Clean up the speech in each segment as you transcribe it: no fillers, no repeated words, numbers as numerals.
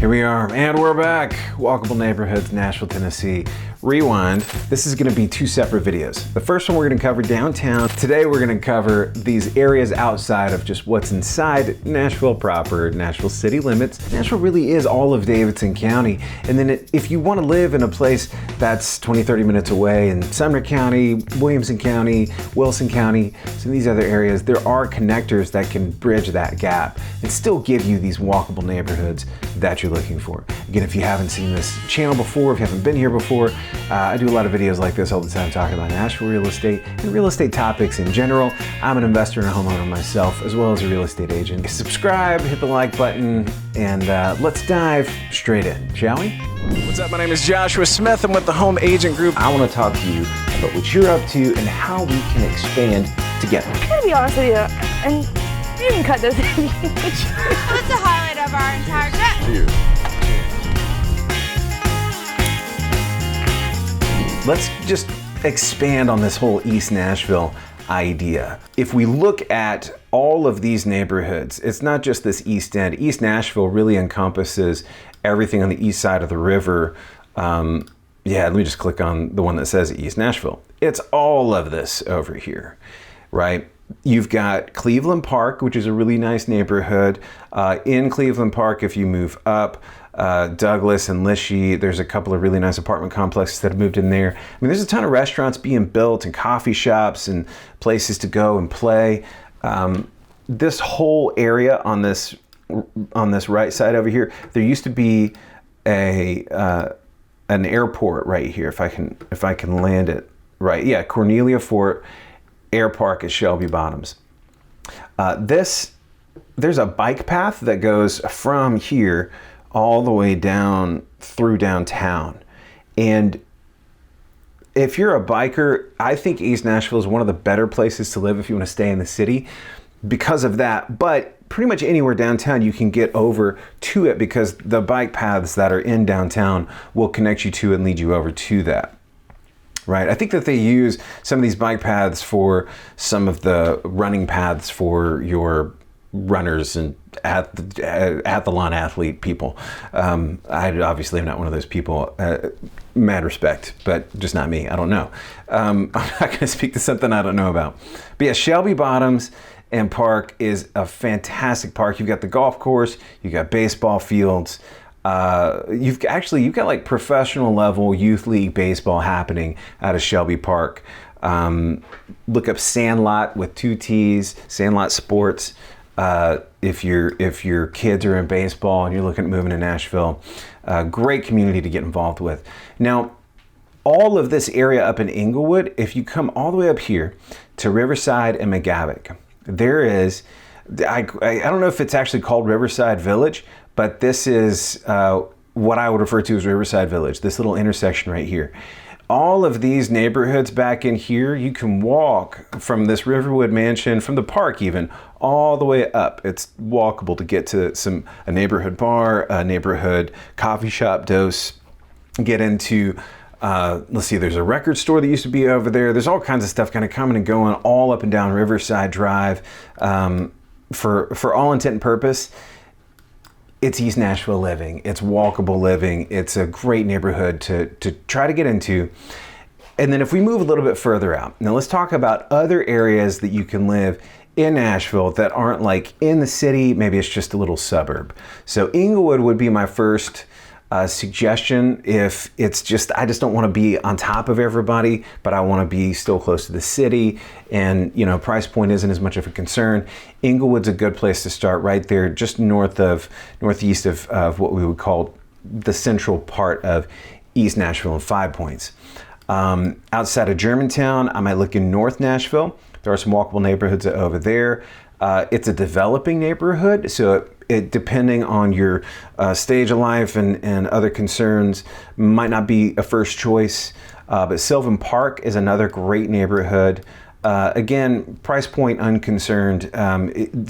Here we are, and we're back. Walkable Neighborhoods, Nashville, Tennessee. Rewind. This is gonna be two separate videos. The first one we're gonna cover downtown. Today we're gonna cover these areas outside of just what's inside Nashville proper, Nashville city limits. Nashville really is all of Davidson County. And then if you wanna live in a place that's 20, 30 minutes away in Sumner County, Williamson County, Wilson County, some of these other areas, there are connectors that can bridge that gap and still give you these walkable neighborhoods that you're looking for. Again, if you haven't seen this channel before, if you haven't been here before, I do a lot of videos like this all the time talking about Nashville real estate and real estate topics in general. I'm an investor and a homeowner myself, as well as a real estate agent. Subscribe, hit the like button, and let's dive straight in, shall we? What's up? My name is Joshua Smith. I'm with the Home Agent Group. I want to talk to you about what you're up to and how we can expand together. I'm gonna be honest with you, and you can cut this. What's the highlight of our entire trip? Let's just expand on this whole East Nashville idea. If we look at all of these neighborhoods, it's not just this East End. East Nashville really encompasses everything on the east side of the river. Yeah, let me just click on the one that says East Nashville. It's all of this over here, right? You've got Cleveland Park, which is a really nice neighborhood. In Cleveland Park, if you move up, Douglas and Lishy, there's a couple of really nice apartment complexes that have moved in there. I mean, there's a ton of restaurants being built and coffee shops and places to go and play. This whole area on this right side over here, there used to be an airport right here. If I can land it right, yeah, Cornelia Fort Air Park at Shelby Bottoms. There's a bike path that goes from here all the way down through downtown. And if you're a biker, I think East Nashville is one of the better places to live if you want to stay in the city because of that. But pretty much anywhere downtown you can get over to it because the bike paths that are in downtown will connect you to and lead you over to that. Right, I think that they use some of these bike paths for some of the running paths for your runners and athlon athlete people. I obviously am not one of those people. Mad respect, but just not me. I don't know. I'm not going to speak to something I don't know about. But yeah, Shelby Bottoms and Park is a fantastic park. You've got the golf course, you've got baseball fields. You've got like professional level youth league baseball happening out of Shelby Park. Look up Sandlot with 2 T's, Sandlot Sports. If your kids are in baseball and you're looking at moving to Nashville, great community to get involved with. Now, all of this area up in Inglewood, if you come all the way up here to Riverside and McGavock, there is, I don't know if it's actually called Riverside Village, but this is what I would refer to as Riverside Village, this little intersection right here. All of these neighborhoods back in here, you can walk from this Riverwood mansion, from the park even, all the way up. It's walkable to get to a neighborhood bar, a neighborhood coffee shop dose, get into, let's see, there's a record store that used to be over there. There's all kinds of stuff kind of coming and going all up and down Riverside Drive. For all intent and purpose, it's East Nashville living. It's walkable living. It's a great neighborhood to try to get into. And then if we move a little bit further out, now let's talk about other areas that you can live in Nashville that aren't like in the city. Maybe it's just a little suburb. So Inglewood would be my first suggestion. If it's just, I just don't want to be on top of everybody, but I want to be still close to the city, and price point isn't as much of a concern. Inglewood's a good place to start, right there, just northeast of what we would call the central part of East Nashville and 5 Points. Outside of Germantown, I might look in North Nashville. There are some walkable neighborhoods over there. It's a developing neighborhood, so it depending on your stage of life and other concerns, might not be a first choice. But Sylvan Park is another great neighborhood. Again, price point unconcerned.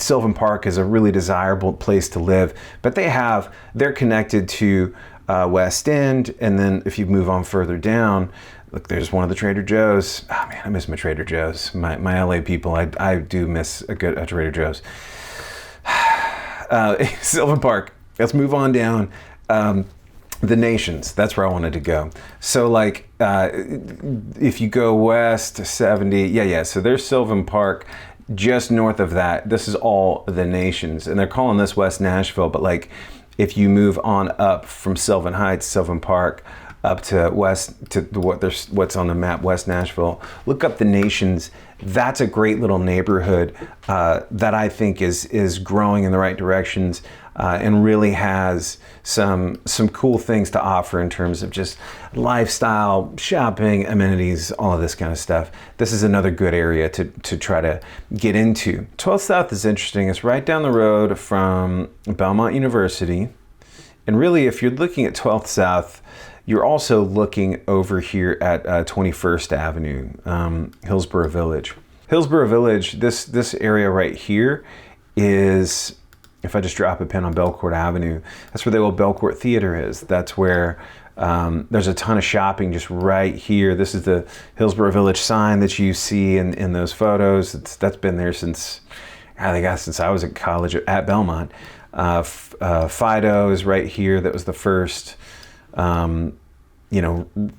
Sylvan Park is a really desirable place to live, but they're connected to West End, and then if you move on further down, look, there's one of the Trader Joe's. Oh man, I miss my Trader Joe's. My LA people, I do miss a good Trader Joe's. Sylvan Park. Let's move on down. the Nations, that's where I wanted to go. So like, if you go west to 70, yeah. So there's Sylvan Park. Just north of that, this is all the Nations, and they're calling this West Nashville. But like, if you move on up from Sylvan Heights, Sylvan Park, up to west to what's on the map, West Nashville, look up the Nations. That's a great little neighborhood that I think is growing in the right directions and really has some cool things to offer in terms of just lifestyle, shopping, amenities, all of this kind of stuff. This is another good area to try to get into. 12th South is interesting. It's right down the road from Belmont University. And really, if you're looking at 12th South, you're also looking over here at 21st Avenue, Hillsborough Village. Hillsborough Village, this area right here is, if I just drop a pin on Belcourt Avenue, that's where the old Belcourt Theater is. That's where there's a ton of shopping just right here. This is the Hillsborough Village sign that you see in those photos. That's been there since I was at college at Belmont. Fido is right here. That was the first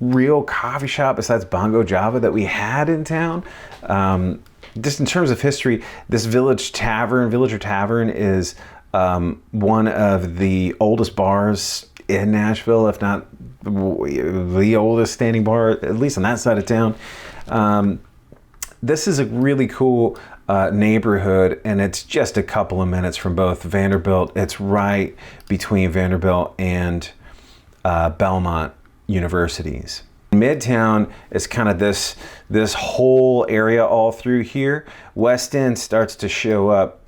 real coffee shop besides Bongo Java that we had in town. Just in terms of history, this Villager Tavern is one of the oldest bars in Nashville, if not the oldest standing bar, at least on that side of town. This is a really cool neighborhood, and it's just a couple of minutes from both Vanderbilt. It's right between Vanderbilt and Belmont universities. Midtown is kind of this whole area all through here. West End starts to show up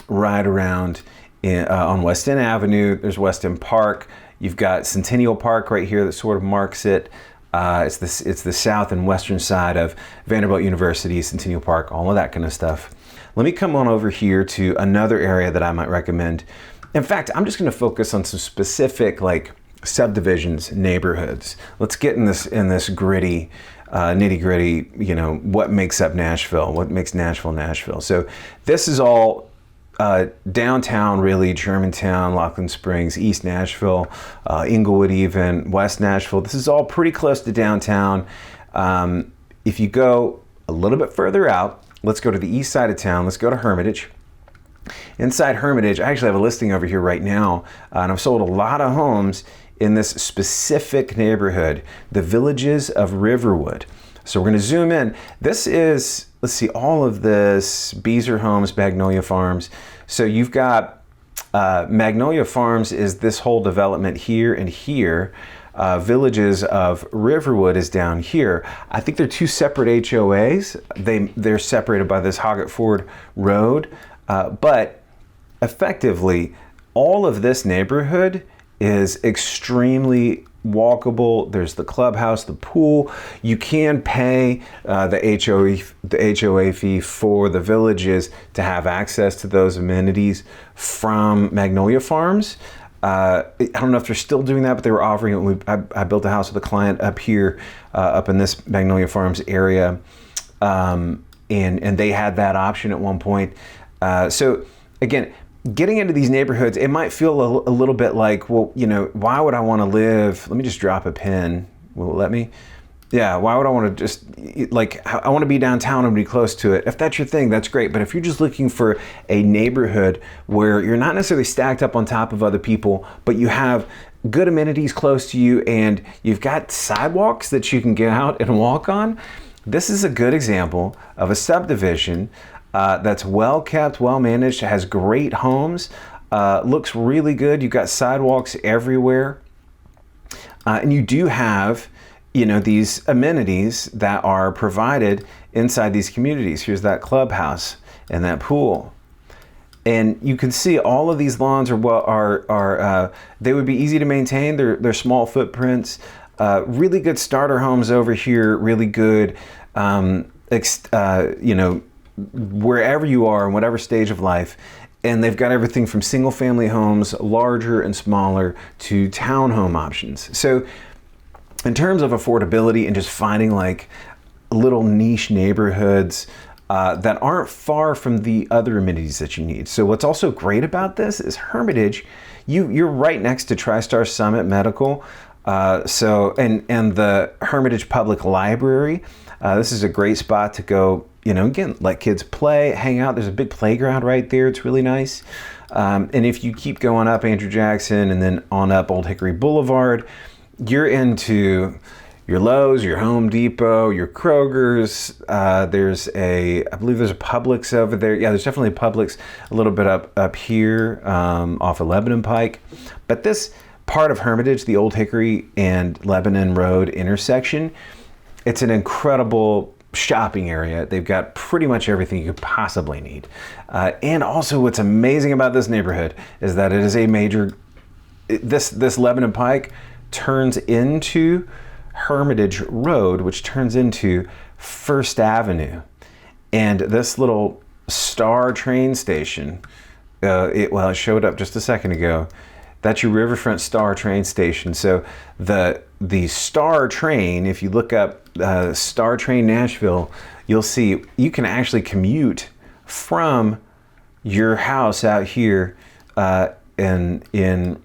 right around on West End Avenue. There's West End Park. You've got Centennial Park right here that sort of marks it. It's the south and western side of Vanderbilt University, Centennial Park, all of that kind of stuff. Let me come on over here to another area that I might recommend. In fact, I'm just going to focus on some specific like subdivisions, neighborhoods. Let's get in this gritty, nitty gritty, what makes up Nashville, what makes Nashville Nashville. So this is all downtown, really, Germantown, Lockland Springs, East Nashville, Inglewood even, West Nashville. This is all pretty close to downtown. If you go a little bit further out, let's go to the east side of town. Let's go to Hermitage. Inside Hermitage, I actually have a listing over here right now, and I've sold a lot of homes in this specific neighborhood, the Villages of Riverwood. So we're going to zoom in. This is, let's see, all of this, Beezer Homes, Magnolia Farms. So you've got Magnolia Farms is this whole development here and here. Villages of Riverwood is down here. I think they're two separate HOAs. They're separated by this Hoggett Ford Road. But effectively, all of this neighborhood is extremely walkable. There's the clubhouse, the pool. You can pay the HOA fee for the villages to have access to those amenities from Magnolia Farms. I don't know if they're still doing that, but they were offering it when I built a house with a client up here, up in this Magnolia Farms area, and they had that option at one point. So again, getting into these neighborhoods, it might feel a little bit like, well, why would I want to live? Let me just drop a pin. Will it let me? Yeah, why would I want to just, I want to be downtown and be close to it. If that's your thing, that's great. But if you're just looking for a neighborhood where you're not necessarily stacked up on top of other people, but you have good amenities close to you and you've got sidewalks that you can get out and walk on, this is a good example of a subdivision that's well kept, well managed, has great homes, looks really good. You've got sidewalks everywhere. And you do have, these amenities that are provided inside these communities. Here's that clubhouse and that pool. And you can see all of these lawns are they would be easy to maintain. They're small footprints, really good starter homes over here, really good, wherever you are in whatever stage of life. And they've got everything from single family homes, larger and smaller, to townhome options. So in terms of affordability and just finding like little niche neighborhoods that aren't far from the other amenities that you need. So what's also great about this is Hermitage, you're right next to TriStar Summit Medical. And the Hermitage Public Library. This is a great spot to go, again, let kids play, hang out. There's a big playground right there. It's really nice. And if you keep going up Andrew Jackson and then on up Old Hickory Boulevard, you're into your Lowe's, your Home Depot, your Kroger's. I believe there's a Publix over there. Yeah, there's definitely a Publix a little bit up here off of Lebanon Pike. But this part of Hermitage, the Old Hickory and Lebanon Road intersection, it's an incredible shopping area. They've got pretty much everything you could possibly need. And also what's amazing about this neighborhood is that it is a major, this Lebanon Pike turns into Hermitage Road, which turns into First Avenue. And this little Star train station, it showed up just a second ago. That's your Riverfront Star train station. So the Star train, if you look up Star Train Nashville, you'll see you can actually commute from your house out here in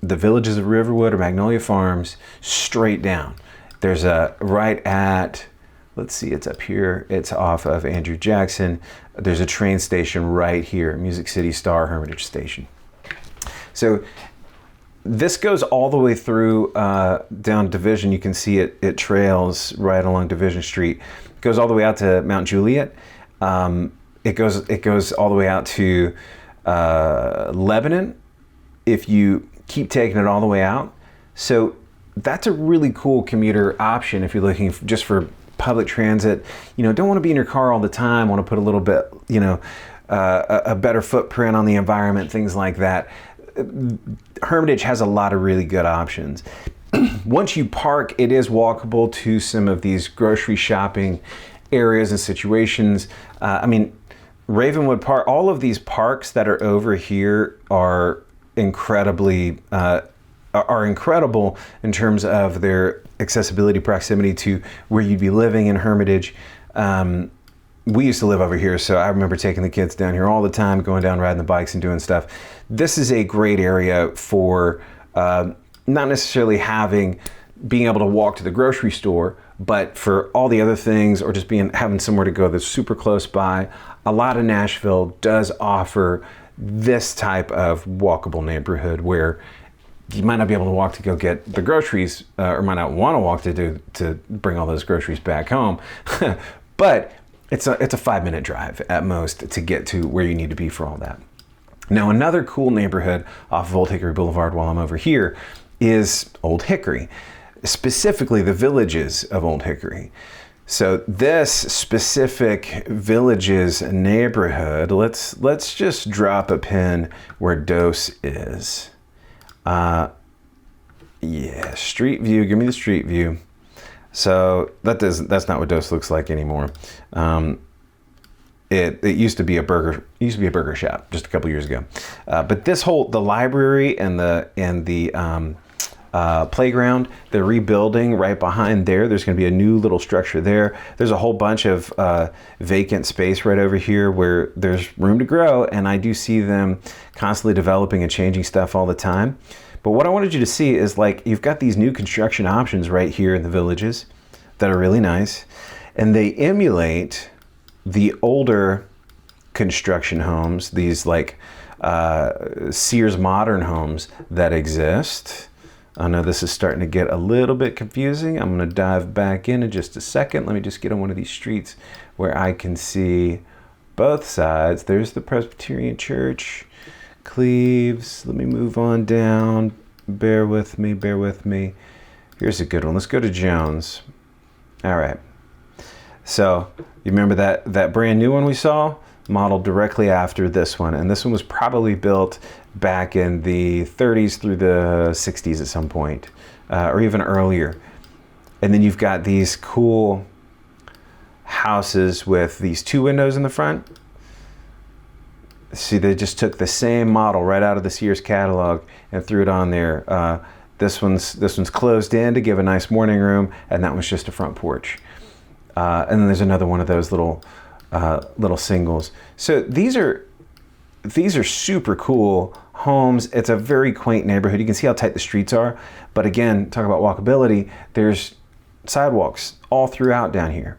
the villages of Riverwood or Magnolia Farms straight down. There's right at, let's see, it's up here. It's off of Andrew Jackson. There's a train station right here, Music City Star Hermitage Station. So this goes all the way through down Division. You can see it trails right along Division Street. It goes all the way out to Mount Juliet. It goes all the way out to Lebanon if you keep taking it all the way out. So that's a really cool commuter option if you're looking just for public transit. Don't want to be in your car all the time, want to put a little bit, a better footprint on the environment, things like that. Hermitage has a lot of really good options. Once you park, it is walkable to some of these grocery shopping areas and situations. Ravenwood Park, all of these parks that are over here are incredible in terms of their accessibility, proximity to where you'd be living in Hermitage. We used to live over here, so I remember taking the kids down here all the time, going down, riding the bikes and doing stuff. This is a great area for not necessarily being able to walk to the grocery store, but for all the other things, or just having somewhere to go that's super close by. A lot of Nashville does offer this type of walkable neighborhood where you might not be able to walk to go get the groceries, or might not want to walk to bring all those groceries back home, but it's a 5-minute drive at most to get to where you need to be for all that. Now, another cool neighborhood off of Old Hickory Boulevard while I'm over here is Old Hickory, specifically the villages of Old Hickory. So this specific villages neighborhood, let's just drop a pin where Dose is. Street view, give me the street view. So that's not what Dose looks like anymore. It used to be a burger shop just a couple years ago. But the library and the playground, they're rebuilding right behind there. There's going to be a new little structure there. There's a whole bunch of vacant space right over here where there's room to grow, and I do see them constantly developing and changing stuff all the time. But what I wanted you to see is, you've got these new construction options right here in the villages that are really nice, and they emulate the older construction homes, these Sears modern homes that exist. I know this is starting to get a little bit confusing. I'm going to dive back in just a second. Let me just get on one of these streets where I can see both sides. There's the Presbyterian Church, Cleves. Let me move on down. Bear with me. Here's a good one. Let's go to Jones. All right. So you remember that brand new one we saw? Modeled directly after this one. And this one was probably built back in the 30s through the 60s at some point, or even earlier. And then you've got these cool houses with these 2 windows in the front. See, they just took the same model right out of the Sears catalog and threw it on there. This one's closed in to give a nice morning room, and that one's just a front porch. And then there's another one of those little singles. So these are super cool homes. It's a very quaint neighborhood. You can see how tight the streets are. But again, talk about walkability, there's sidewalks all throughout down here.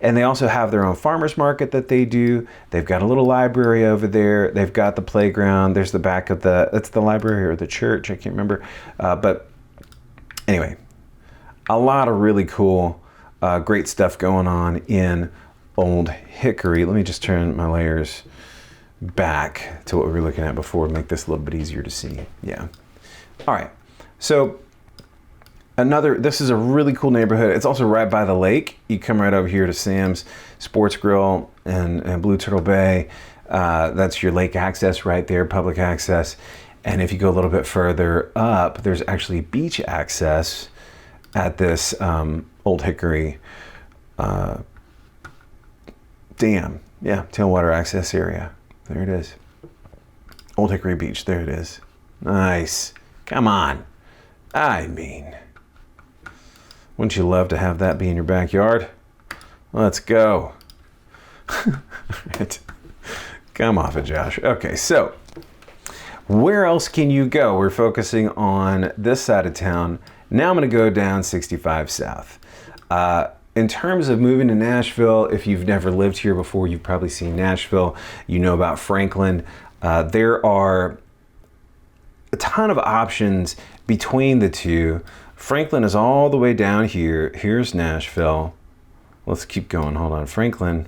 And they also have their own farmers market that they do. They've got a little library over there. They've got the playground. There's the back of it's the library or the church. I can't remember. But anyway, a lot of really cool, great stuff going on in Old Hickory. Let me just turn my layers back to what we were looking at before to make this a little bit easier to see. Yeah. All right. So this is a really cool neighborhood. It's also right by the lake. You come right over here to Sam's Sports Grill and Blue Turtle Bay. That's your lake access right there, public access. And if you go a little bit further up, there's actually beach access at this Old Hickory dam. Yeah, tailwater access area. There it is. Old Hickory Beach, there it is. Nice. Come on. I mean, wouldn't you love to have that be in your backyard? Let's go. Right. Come off it, Josh. Okay, so where else can you go? We're focusing on this side of town. Now I'm going to go down 65 South. In terms of moving to Nashville, if you've never lived here before, you've probably seen Nashville. You know about Franklin. There are a ton of options between the two. Franklin is all the way down here. Here's Nashville. Let's keep going. Hold on. Franklin.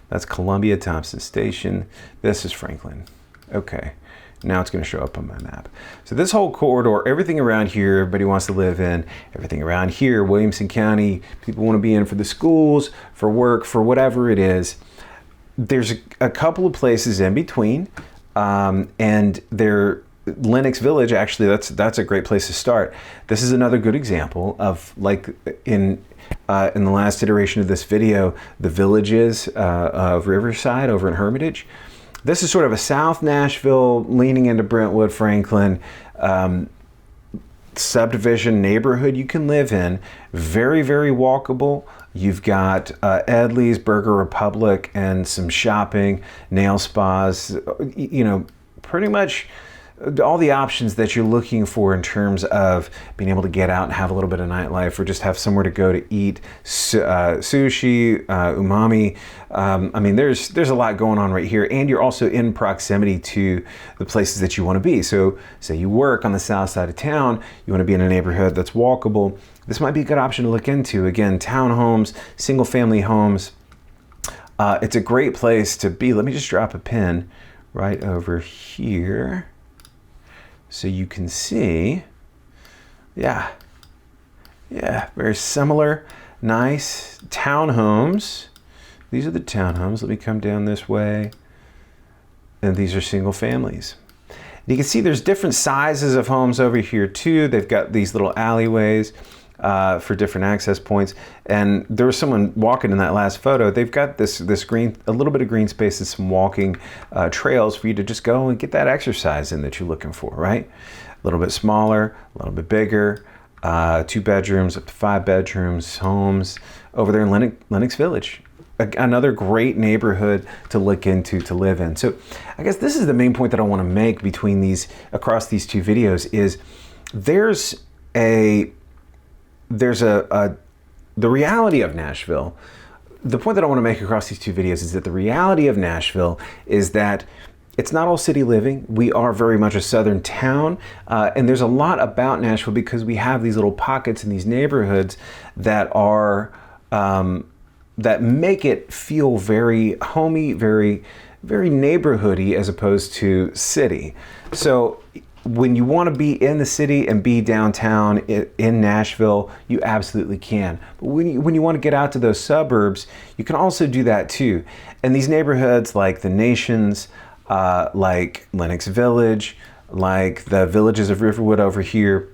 That's Columbia Thompson Station. This is Franklin. Okay. Now it's going to show up on my map. So this whole corridor, everything around here, everybody wants to live in. Everything around here, Williamson County, people want to be in for the schools, for work, for whatever it is. There's a couple of places in between, and Lenox Village, actually, that's a great place to start. This is another good example of, like in the last iteration of this video, the villages of Riverside over in Hermitage. This is sort of a South Nashville leaning into Brentwood, Franklin subdivision neighborhood you can live in. Very, very walkable. You've got Edley's, Burger Republic, and some shopping, nail spas, you know, pretty much all the options that you're looking for in terms of being able to get out and have a little bit of nightlife or just have somewhere to go to eat sushi, umami. I mean, there's a lot going on right here, and you're also in proximity to the places that you want to be. So say you work on the south side of town, you want to be in a neighborhood that's walkable. This might be a good option to look into. Again, townhomes, single family homes. It's a great place to be. Let me just drop a pin right over here, so you can see, yeah, very similar, nice townhomes. These are the townhomes. Let me come down this way. And these are single families. And you can see there's different sizes of homes over here too. They've got these little alleyways for different access points. And there was someone walking in that last photo. They've got this green, a little bit of green space and some walking trails for you to just go and get that exercise in that you're looking for, right? A little bit smaller, a little bit bigger, 2 bedrooms up to 5 bedrooms, homes over there in Lenox Village. Another great neighborhood to look into, to live in. So I guess this is the main point that I want to make across these two videos is the reality of Nashville. The point that I want to make across these two videos is that the reality of Nashville is that it's not all city living. We are very much a southern town, and there's a lot about Nashville because we have these little pockets in these neighborhoods that are that make it feel very homey, very, very neighborhoody as opposed to city. So when you want to be in the city and be downtown in Nashville, you absolutely can. But when you want to get out to those suburbs, you can also do that too. And these neighborhoods like the Nations, like Lenox Village, like the Villages of Riverwood over here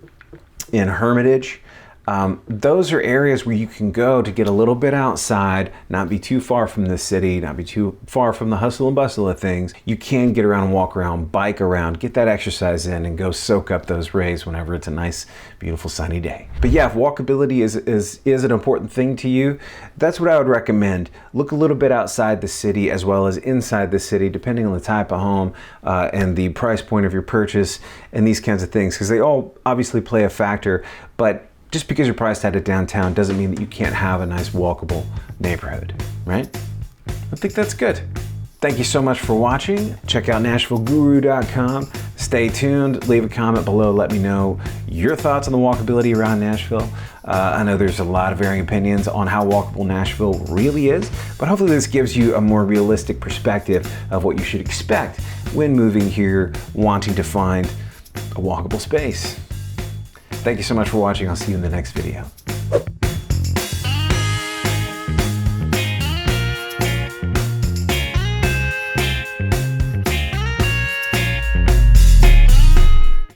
in Hermitage, Those are areas where you can go to get a little bit outside, not be too far from the city, not be too far from the hustle and bustle of things. You can get around, walk around, bike around, get that exercise in, and go soak up those rays whenever it's a nice, beautiful sunny day. But yeah, if walkability is an important thing to you, that's what I would recommend. Look a little bit outside the city as well as inside the city, depending on the type of home and the price point of your purchase and these kinds of things, because they all obviously play a factor. But just because you're priced out of downtown doesn't mean that you can't have a nice walkable neighborhood, right? I think that's good. Thank you so much for watching. Check out NashvilleGuru.com. Stay tuned, leave a comment below, let me know your thoughts on the walkability around Nashville. I know there's a lot of varying opinions on how walkable Nashville really is, but hopefully this gives you a more realistic perspective of what you should expect when moving here, wanting to find a walkable space. Thank you so much for watching. I'll see you in the next video.